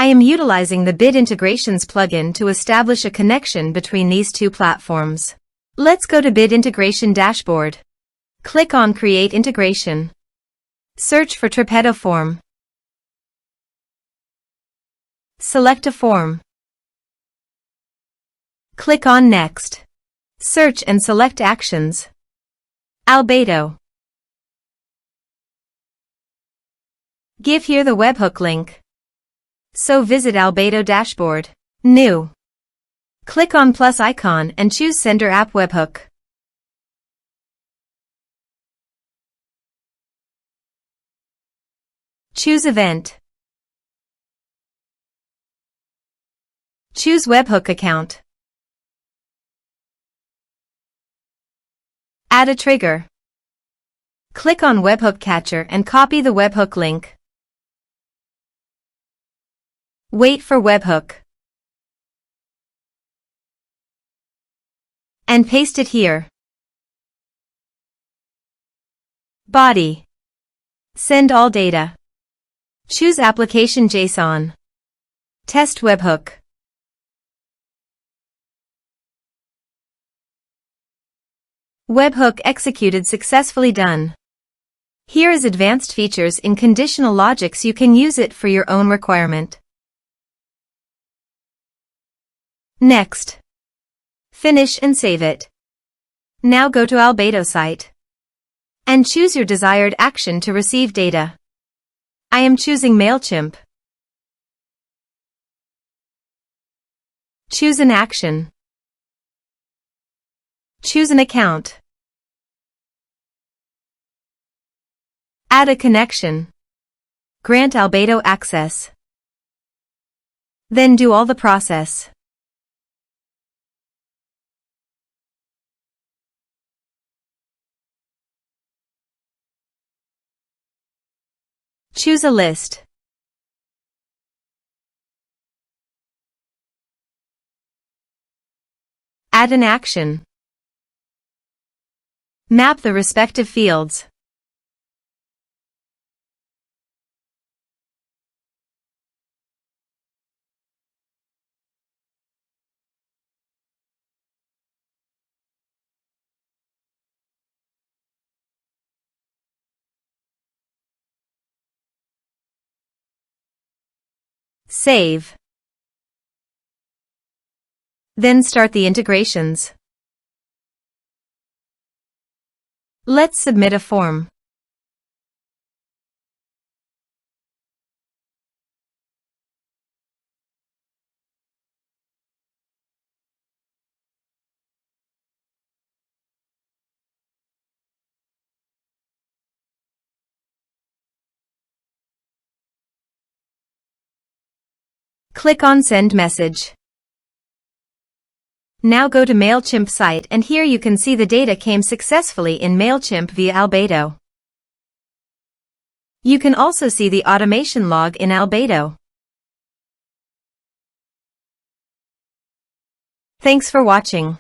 I am utilizing the Bit Integrations plugin to establish a connection between these two platforms. Let's go to Bit Integration Dashboard. Click on Create Integration. Search for Tripetto Form. Select a form. Click on Next. Search and select Actions. Albato. Give here the webhook link. So visit Albato Dashboard. New. Click on plus icon and choose Sender App Webhook. Choose Event. Choose Webhook Account. Add a trigger. Click on Webhook Catcher and copy the webhook link. Wait for webhook. And paste it here. Body. Send all data. Choose Application JSON. Test webhook. Webhook executed successfully done. Here is advanced features in conditional logics. You can use it for your own requirement. Next. Finish and save it. Now go to Albato site. And choose your desired action to receive data. I am choosing MailChimp. Choose an action. Choose an account. Add a connection. Grant Albato access. Then do all the process. Choose a list. Add an action. Map the respective fields. Save. Then start the integrations. Let's submit a form. Click on Send Message. Now go to MailChimp site and here you can see the data came successfully in MailChimp via Albato. You can also see the automation log in Albato. Thanks for watching.